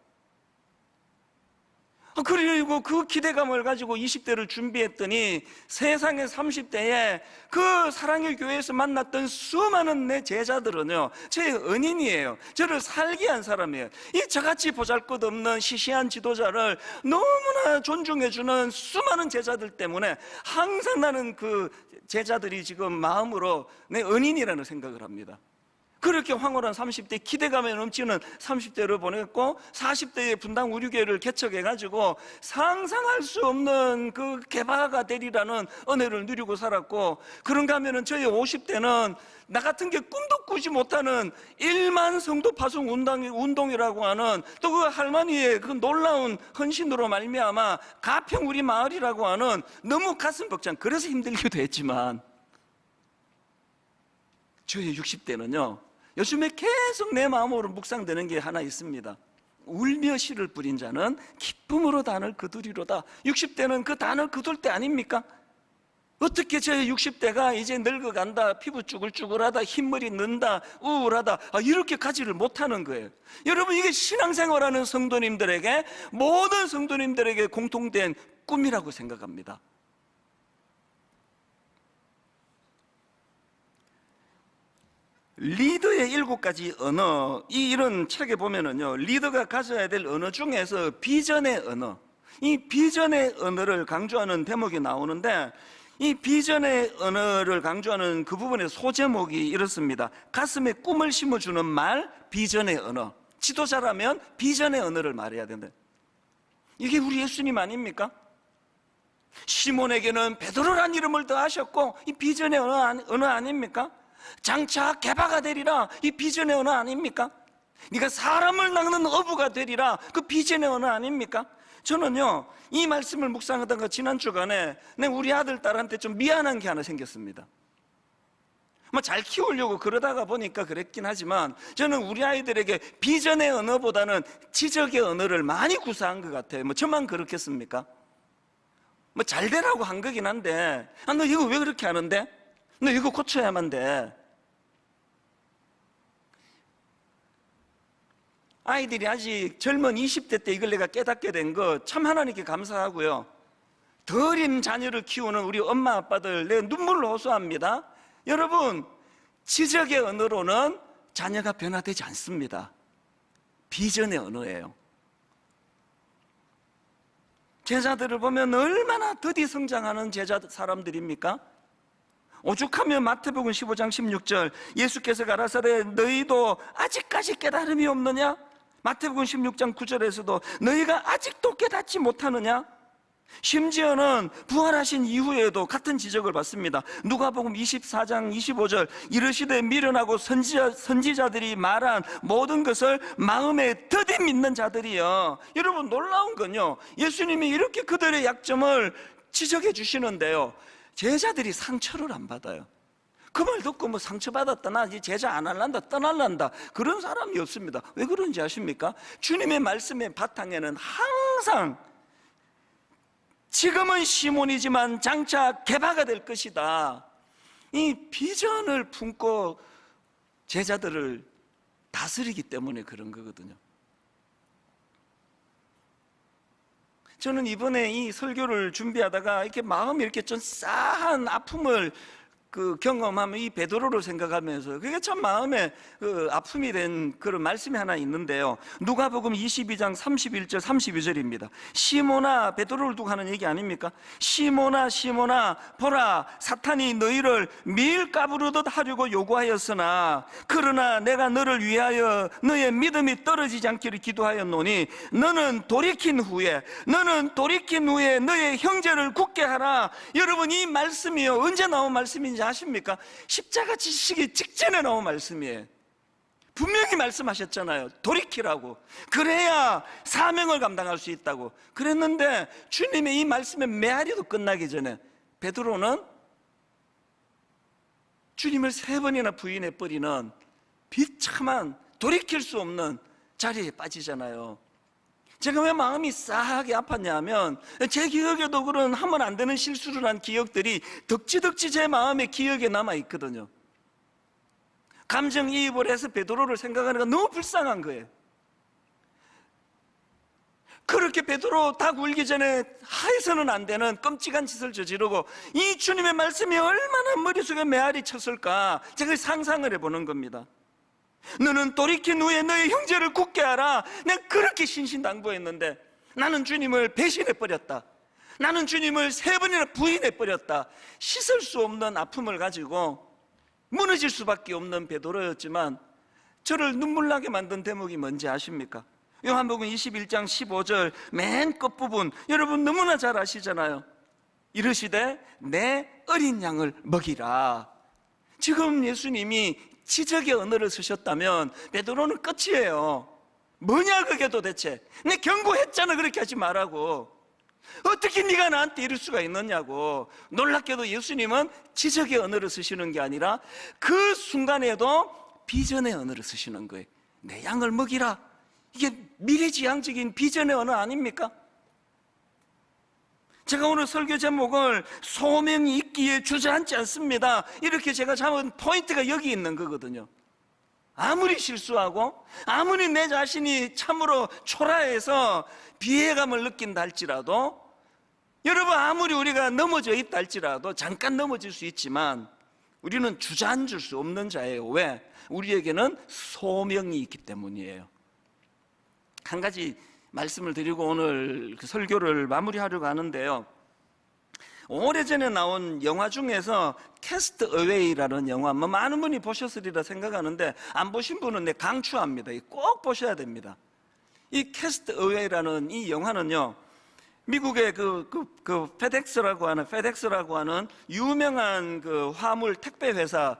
그리고 그 기대감을 가지고 20대를 준비했더니 세상의 30대에 그 사랑의 교회에서 만났던 수많은 내 제자들은요, 제 은인이에요. 저를 살게 한 사람이에요. 이 저같이 보잘것없는 시시한 지도자를 너무나 존중해주는 수많은 제자들 때문에 항상 나는 그 제자들이 지금 마음으로 내 은인이라는 생각을 합니다. 그렇게 황홀한 30대, 기대감에 넘치는 30대를 보냈고 40대에 분당 우리교회를 개척해가지고 상상할 수 없는 그 개바가 되리라는 은혜를 누리고 살았고, 그런가 하면은 저희 50대는 나 같은 게 꿈도 꾸지 못하는 1만 성도 파송 운동이라고 하는, 또 그 할머니의 그 놀라운 헌신으로 말미암아 가평 우리 마을이라고 하는, 너무 가슴 벅찬, 그래서 힘들기도 했지만 저희 60대는요 요즘에 계속 내 마음으로 묵상되는 게 하나 있습니다. 울며 씨를 뿌린 자는 기쁨으로 단을 거두리로다. 60대는 그 단을 거둘 때 아닙니까? 어떻게 저희 60대가 이제 늙어간다, 피부 쭈글쭈글하다, 흰머리 는다, 우울하다, 이렇게 가지를 못하는 거예요. 여러분, 이게 신앙생활하는 성도님들에게, 모든 성도님들에게 공통된 꿈이라고 생각합니다. 리더의 7가지 언어, 이런 책에 보면은요, 리더가 가져야 될 언어 중에서 비전의 언어, 이 비전의 언어를 강조하는 대목이 나오는데, 이 비전의 언어를 강조하는 그 부분의 소제목이 이렇습니다. 가슴에 꿈을 심어주는 말, 비전의 언어. 지도자라면 비전의 언어를 말해야 된다. 이게 우리 예수님 아닙니까? 시몬에게는 베드로란 이름을 더하셨고, 이 비전의 언어 아닙니까? 장차 개바가 되리라, 이 비전의 언어 아닙니까? 네가 사람을 낚는 어부가 되리라, 그 비전의 언어 아닙니까? 저는요, 이 말씀을 묵상하다가 지난 주간에 우리 아들 딸한테 좀 미안한 게 하나 생겼습니다. 뭐 잘 키우려고 그러다가 보니까 그랬긴 하지만, 저는 우리 아이들에게 비전의 언어보다는 지적의 언어를 많이 구사한 것 같아요. 뭐 저만 그렇겠습니까? 뭐 잘 되라고 한 거긴 한데, 너 이거 왜 그렇게 하는데? 너 이거 고쳐야만 돼. 아이들이 아직 젊은 20대 때 이걸 내가 깨닫게 된 거 참 하나님께 감사하고요. 더 어린 자녀를 키우는 우리 엄마 아빠들, 내가 눈물로 호소합니다. 여러분, 지적의 언어로는 자녀가 변화되지 않습니다. 비전의 언어예요. 제자들을 보면 얼마나 더디 성장하는 제자 사람들입니까? 오죽하면 마태복음 15장 16절, 예수께서 가라사대 너희도 아직까지 깨달음이 없느냐? 마태복음 16장 9절에서도 너희가 아직도 깨닫지 못하느냐? 심지어는 부활하신 이후에도 같은 지적을 받습니다. 누가복음 24장 25절, 이르시되 미련하고 선지자들이 말한 모든 것을 마음에 더디 믿는 자들이여. 여러분, 놀라운 건요, 예수님이 이렇게 그들의 약점을 지적해 주시는데요, 제자들이 상처를 안 받아요. 그 말 듣고 뭐 상처받았다, 나 이제 제자 안 할란다, 떠날란다, 그런 사람이 없습니다. 왜 그런지 아십니까? 주님의 말씀의 바탕에는 항상 지금은 시몬이지만 장차 개바가 될 것이다, 이 비전을 품고 제자들을 다스리기 때문에 그런 거거든요. 저는 이번에 이 설교를 준비하다가 이렇게 마음이 이렇게 좀 싸한 아픔을 경험하면 이 베드로를 생각하면서 그게 참 마음에 아픔이 된 그런 말씀이 하나 있는데요. 누가복음 22장 31절 32절입니다. 시몬아, 베드로를 두고 하는 얘기 아닙니까? 시몬아 시몬아, 보라, 사탄이 너희를 밀가부르듯 하려고 요구하였으나 그러나 내가 너를 위하여 너의 믿음이 떨어지지 않기를 기도하였노니 너는 돌이킨 후에 너의 형제를 굳게 하라. 여러분, 이 말씀이요, 언제 나온 말씀인지 아십니까? 십자가 지시기 직전에 나온 말씀이에요. 분명히 말씀하셨잖아요. 돌이키라고. 그래야 사명을 감당할 수 있다고 그랬는데, 주님의 이 말씀의 메아리도 끝나기 전에 베드로는 주님을 3번이나 부인해버리는 비참한, 돌이킬 수 없는 자리에 빠지잖아요. 제가 왜 마음이 싸하게 아팠냐면, 제 기억에도 그런 하면 안 되는 실수를 한 기억들이 덕지덕지 제 마음의 기억에 남아 있거든요. 감정이입을 해서 베드로를 생각하는 게 너무 불쌍한 거예요. 그렇게 베드로 다 굴기 전에 하해서는 안 되는 끔찍한 짓을 저지르고 이 주님의 말씀이 얼마나 머릿속에 메아리 쳤을까, 제가 상상을 해보는 겁니다. 너는 돌이킨 후에 너의 형제를 굳게 하라. 내가 그렇게 신신당부했는데 나는 주님을 배신해버렸다. 나는 주님을 3번이나 부인해버렸다. 씻을 수 없는 아픔을 가지고 무너질 수밖에 없는 베드로였지만 저를 눈물나게 만든 대목이 뭔지 아십니까? 요한복음 21장 15절 맨 끝부분, 여러분 너무나 잘 아시잖아요. 이르시되 내 어린 양을 먹이라. 지금 예수님이 지적의 언어를 쓰셨다면 베드로는 끝이에요. 뭐냐 그게 도대체. 내 경고했잖아, 그렇게 하지 말라고. 어떻게 네가 나한테 이럴 수가 있느냐고. 놀랍게도 예수님은 지적의 언어를 쓰시는 게 아니라 그 순간에도 비전의 언어를 쓰시는 거예요. 내 양을 먹이라. 이게 미래지향적인 비전의 언어 아닙니까? 제가 오늘 설교 제목을 소명이 있기에 주저앉지 않습니다, 이렇게 제가 잡은 포인트가 여기 있는 거거든요. 아무리 실수하고 아무리 내 자신이 참으로 초라해서 비애감을 느낀다 할지라도, 여러분 아무리 우리가 넘어져 있다 할지라도 잠깐 넘어질 수 있지만 우리는 주저앉을 수 없는 자예요. 왜? 우리에게는 소명이 있기 때문이에요. 한 가지 말씀을 드리고 오늘 그 설교를 마무리하려고 하는데요, 오래전에 나온 영화 중에서 캐스트 어웨이라는 영화, 많은 분이 보셨으리라 생각하는데 안 보신 분은 내 강추합니다. 꼭 보셔야 됩니다. 이 캐스트 어웨이라는 이 영화는요, 미국의 페덱스라고 하는 유명한 그 화물 택배 회사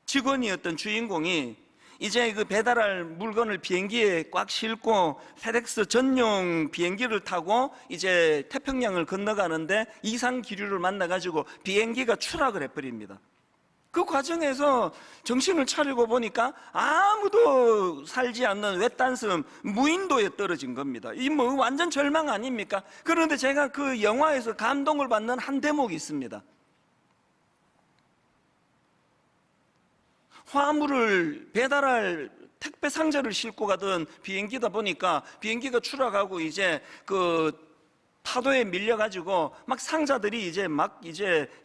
직원이었던 주인공이 이제 그 배달할 물건을 비행기에 꽉 싣고 페덱스 전용 비행기를 타고 이제 태평양을 건너가는데 이상 기류를 만나가지고 비행기가 추락을 해버립니다. 그 과정에서 정신을 차리고 보니까 아무도 살지 않는 외딴섬 무인도에 떨어진 겁니다. 이 뭐 완전 절망 아닙니까? 그런데 제가 그 영화에서 감동을 받는 한 대목이 있습니다. 화물을 배달할 택배 상자를 싣고 가던 비행기다 보니까 비행기가 추락하고 이제 그 파도에 밀려가지고 막 상자들이 이제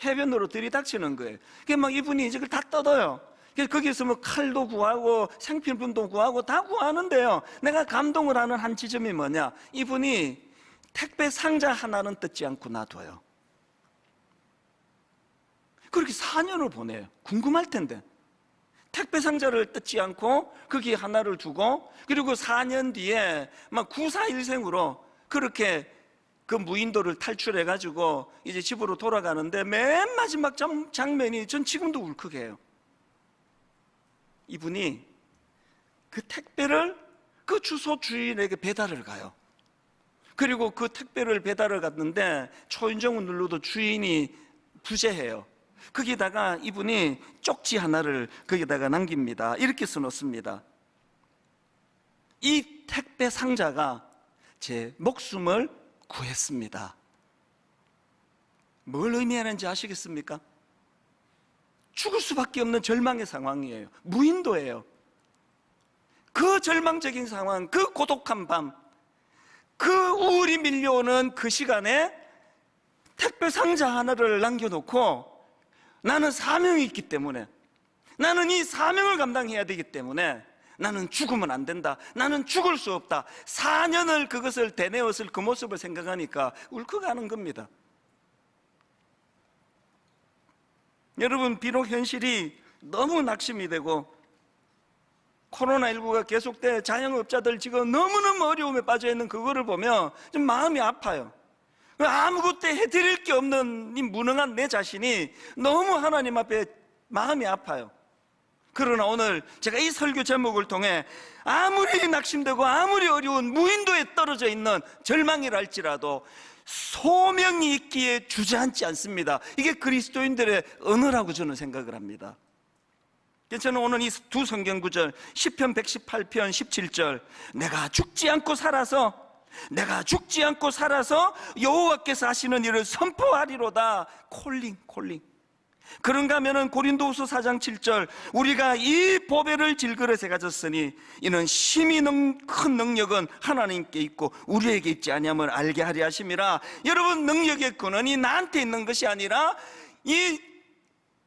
해변으로 들이닥치는 거예요. 그게 막 이분이 이제 그걸 다 뜯어요. 그래서 거기서 뭐 칼도 구하고 생필품도 구하고 다 구하는데요, 내가 감동을 하는 한 지점이 뭐냐, 이분이 택배 상자 하나는 뜯지 않고 놔둬요. 그렇게 4년을 보내요. 궁금할 텐데 택배 상자를 뜯지 않고 거기 하나를 두고, 그리고 4년 뒤에 막 구사일생으로 그렇게 그 무인도를 탈출해가지고 이제 집으로 돌아가는데 맨 마지막 장면이 전 지금도 울컥해요. 이분이 그 택배를 그 주소 주인에게 배달을 가요. 그리고 그 택배를 배달을 갔는데 초인종을 눌러도 주인이 부재해요. 거기다가 이분이 쪽지 하나를 거기다가 남깁니다. 이렇게 써놓습니다. 이 택배 상자가 제 목숨을 구했습니다. 뭘 의미하는지 아시겠습니까? 죽을 수밖에 없는 절망의 상황이에요. 무인도예요. 그 절망적인 상황, 그 고독한 밤, 그 우울이 밀려오는 그 시간에 택배 상자 하나를 남겨놓고, 나는 사명이 있기 때문에, 나는 이 사명을 감당해야 되기 때문에 나는 죽으면 안 된다, 나는 죽을 수 없다. 4년을 그것을 대내었을 그 모습을 생각하니까 울컥하는 겁니다. 여러분, 비록 현실이 너무 낙심이 되고 코로나19가 계속돼 자영업자들 지금 너무너무 어려움에 빠져 있는 그거를 보면 좀 마음이 아파요. 아무것도 해드릴 게 없는 이 무능한 내 자신이 너무 하나님 앞에 마음이 아파요. 그러나 오늘 제가 이 설교 제목을 통해 아무리 낙심되고 아무리 어려운 무인도에 떨어져 있는 절망이라 할지라도 소명이 있기에 주저앉지 않습니다. 이게 그리스도인들의 언어라고 저는 생각을 합니다. 저는 오늘 이 두 성경 구절, 시편 118편 17절, 내가 죽지 않고 살아서 여호와께서 하시는 일을 선포하리로다. 콜링. 그런가 하면은 고린도후서 4장 7절, 우리가 이 보배를 질그릇에 가졌으니 이는 심히 큰 능력은 하나님께 있고 우리에게 있지 아니함을 알게 하려 하심이라. 여러분, 능력의 근원이 나한테 있는 것이 아니라 이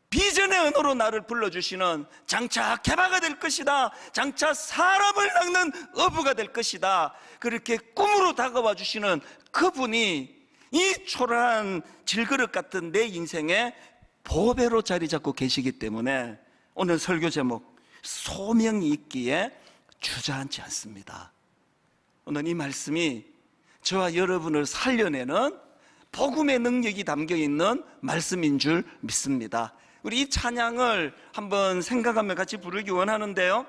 비전의 언어로 나를 불러주시는 장차 개바가 될 것이다, 장차 사람을 낚는 어부가 될 것이다, 그렇게 꿈으로 다가와 주시는 그분이 이 초라한 질그릇 같은 내 인생에 보배로 자리 잡고 계시기 때문에 오늘 설교 제목, 소명이 있기에 주저앉지 않습니다. 오늘 이 말씀이 저와 여러분을 살려내는 복음의 능력이 담겨 있는 말씀인 줄 믿습니다. 우리 이 찬양을 한번 생각하며 같이 부르기 원하는데요.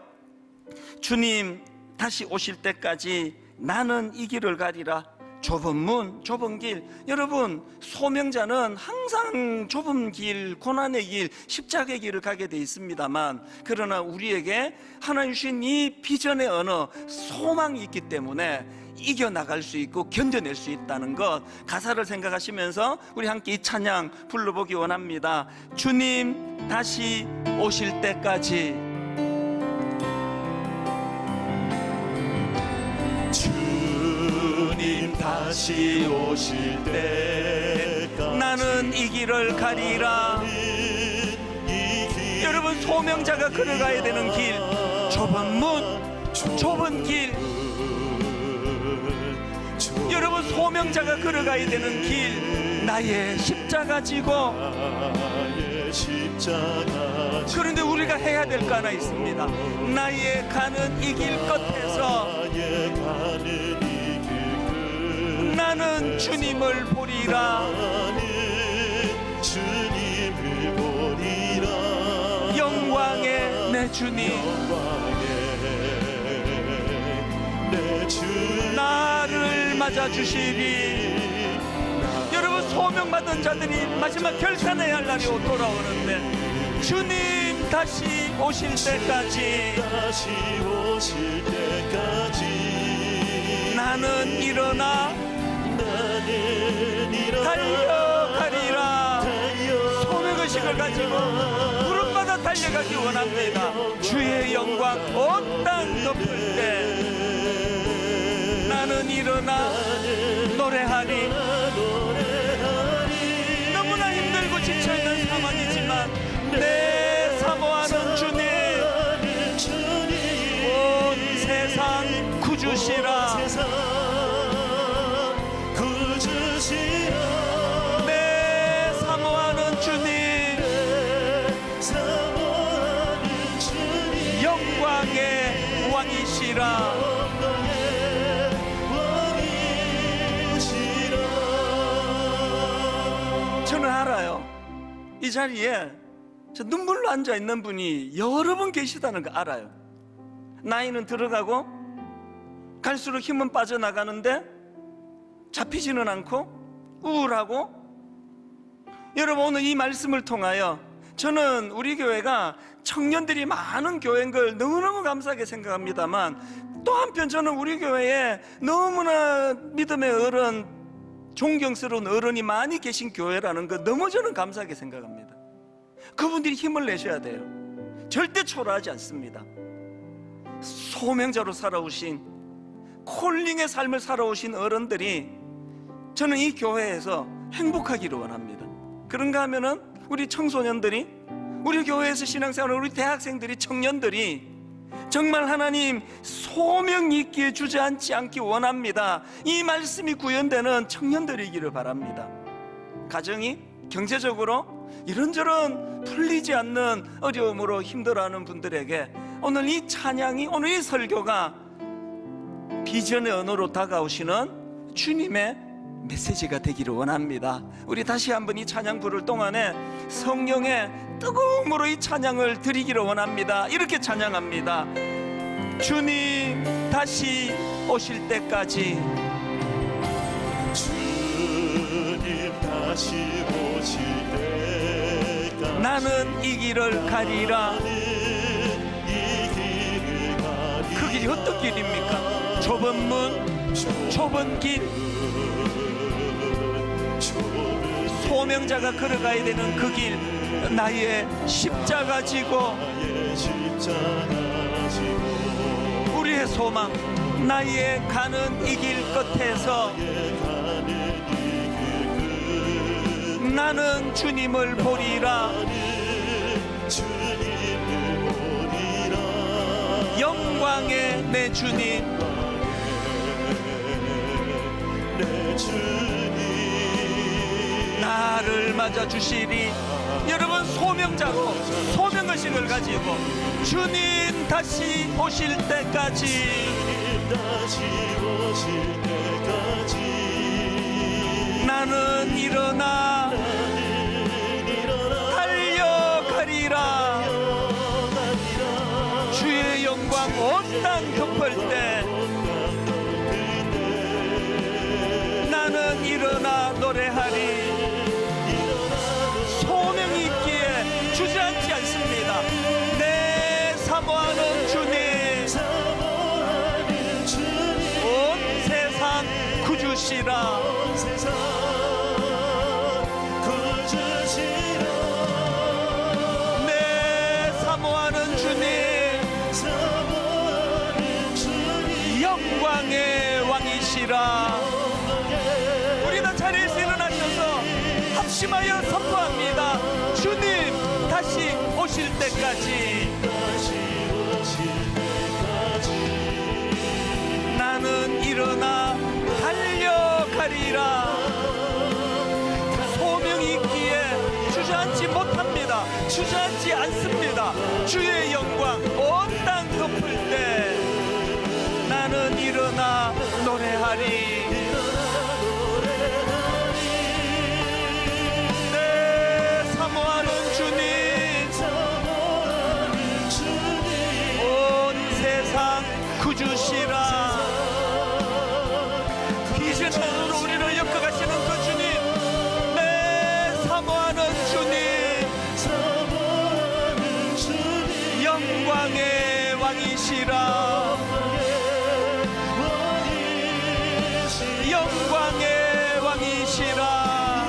주님 다시 오실 때까지 나는 이 길을 가리라. 좁은 문, 좁은 길. 여러분, 소명자는 항상 좁은 길, 고난의 길, 십자가의 길을 가게 돼 있습니다만, 그러나 우리에게 하나님 주신 이 비전의 언어, 소망이 있기 때문에 이겨나갈 수 있고 견뎌낼 수 있다는 것, 가사를 생각하시면서 우리 함께 이 찬양 불러보기 원합니다. 주님 다시 오실 때까지. 주님 다시 오실 때까지 나는 이 길을 가리라. 여러분, 소명자가 걸어가야 되는 길, 좁은 문, 좁은 길. 여러분, 소명자가 걸어가야 되는 길, 나의 십자가 지고. 그런데 우리가 해야 될 거 하나 있습니다. 나의 가는 이 길 끝에서 나는 주님을 보리라. 영광의 내 주님, 나를 맞아주시리. 여러분, 소명받은 자들이 마지막 결산해야 할 날이 돌아오는데, 주님 다시 오실 때까지 나는 일어나 달려가리라. 소명의식을 가지고 구름마다 달려가기 원합니다. 주의 영광 온 땅 덮을 때 나는 일어나 노래하리. 너무나 힘들고 지쳐있는 상황이지만 내 사모하는 주님, 온 세상 구주시라. 내 사모하는 주님, 영광의 왕이시라. 저는 알아요. 이 자리에 저 눈물로 앉아있는 분이 여러 분 계시다는 거 알아요. 나이는 들어가고 갈수록 힘은 빠져나가는데 잡히지는 않고 우울하고. 여러분, 오늘 이 말씀을 통하여 저는 우리 교회가 청년들이 많은 교회인 걸 너무너무 감사하게 생각합니다만, 또 한편 저는 우리 교회에 너무나 믿음의 어른, 존경스러운 어른이 많이 계신 교회라는 거 너무 저는 감사하게 생각합니다. 그분들이 힘을 내셔야 돼요. 절대 초라하지 않습니다. 소명자로 살아오신, 콜링의 삶을 살아오신 어른들이 저는 이 교회에서 행복하기를 원합니다. 그런가 하면은 우리 청소년들이, 우리 교회에서 신앙생활, 우리 대학생들이, 청년들이 정말 하나님 소명이 있기에 주저앉지 않기 원합니다. 이 말씀이 구현되는 청년들이기를 바랍니다. 가정이 경제적으로 이런저런 풀리지 않는 어려움으로 힘들어하는 분들에게 오늘 이 찬양이, 오늘 이 설교가 비전의 언어로 다가오시는 주님의 메시지가 되기를 원합니다. 우리 다시 한번 이 찬양 부를 동안에 성령의 뜨거움으로 이 찬양을 드리기를 원합니다. 이렇게 찬양합니다. 주님 다시 오실 때까지. 주님 다시 오실 때까지 나는 이 길을 가리라. 그 길이 어떤 길입니까? 좁은 문, 좁은 길, 소명자가 걸어가야 되는 그 길, 나의 십자가 지고 십자가 지고 우리의 소망, 나의 가는 이 길 끝에서 나는 주님을 보리라. 주님을 보리라. 영광의 내 주님, 내 주님 나를 맞아주시리. 여러분, 소명자로 소명의식을 가지고 주님 다시 오실 때까지, 다시 오실 때까지 나는 일어나 달려가리라. 주의 영광 온 땅 덮을 때 나는 일어나 노래하리. 소명이 있기에 주저앉지 않습니다. 내 사모하는 주님, 온 세상 구주시라. 세상 구주시라. 내 사모하는 주님, 사모하는 주님 영광의 왕이시라. 우리 다 자리에서 일어나셔서 합심하여 선포합니다. 주님 다시 오실 때까지 다시 오실 때까지 나는 일어나 달려가리라. 소명이 있기에 주저앉지 못합니다. 주저앉지 않습니다. 주의 영광 온 땅 덮을 때 나는 일어나 노래하리. 내 사모하는 주님, 온 세상 구주시라. 비전으로 우리를 엮어가시는 그 주님, 내 사모하는 주님, 영광의 왕이시라. 영광의 왕이시라.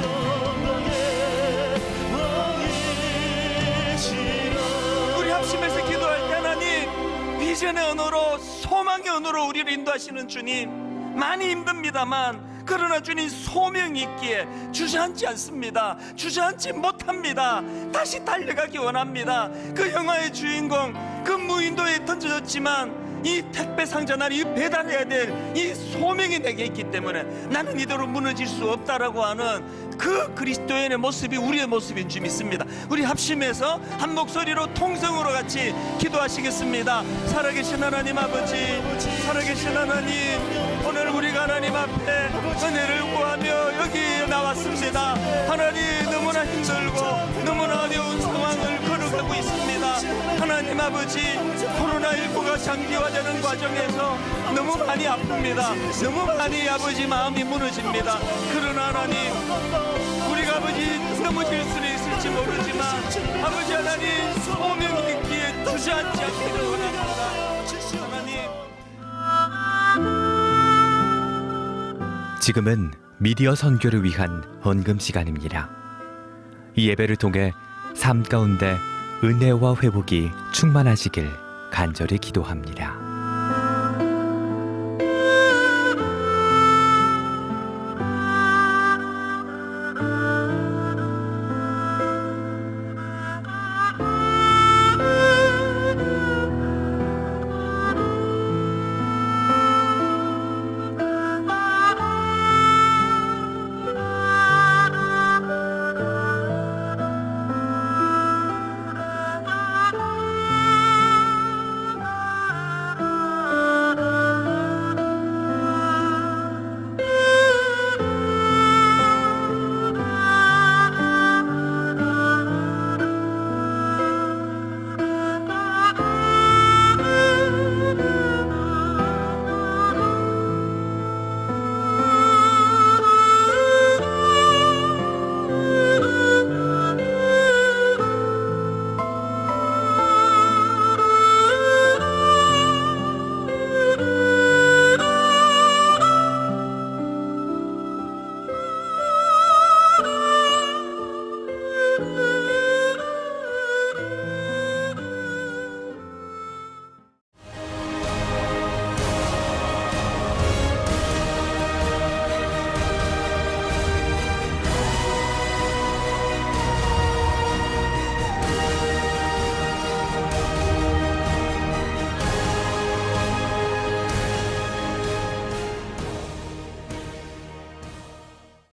우리 합심해서 기도할 때 하나님, 비전의 언어로, 소망의 언어로 우리를 인도하시는 주님, 많이 힘듭니다만 그러나 주님 소명이 있기에 주저앉지 않습니다. 주저앉지 못합니다. 다시 달려가기 원합니다. 그 영화의 주인공, 그 무인도에 던져졌지만 이 택배 상자, 나는 이 배달해야 될 이 소명이 내게 있기 때문에 나는 이대로 무너질 수 없다라고 하는 그 그리스도인의 모습이 우리의 모습인 줄 믿습니다. 우리 합심해서 한 목소리로 통성으로 같이 기도하시겠습니다. 살아계신 하나님 아버지, 살아계신 하나님, 오늘 우리가 하나님 앞에 은혜를 구하며 여기에 나왔습니다. 하나님, 너무나 힘들고 너무나 어려운 상황을 걸어가고 있습니다. 하나님 아버지, 코로나19가 장기화되는 과정에서 너무 많이 아픕니다. 너무 많이 아버지 마음이 무너집니다. 그러나 하나님, 우리가 아버지 넘어질 수는 있을지 모르지만 아버지 하나님, 소명이 있기에 주저앉지 않기를 원합니다. 하나님, 지금은 미디어 선교를 위한 헌금 시간입니다. 이 예배를 통해 삶 가운데 은혜와 회복이 충만하시길 간절히 기도합니다.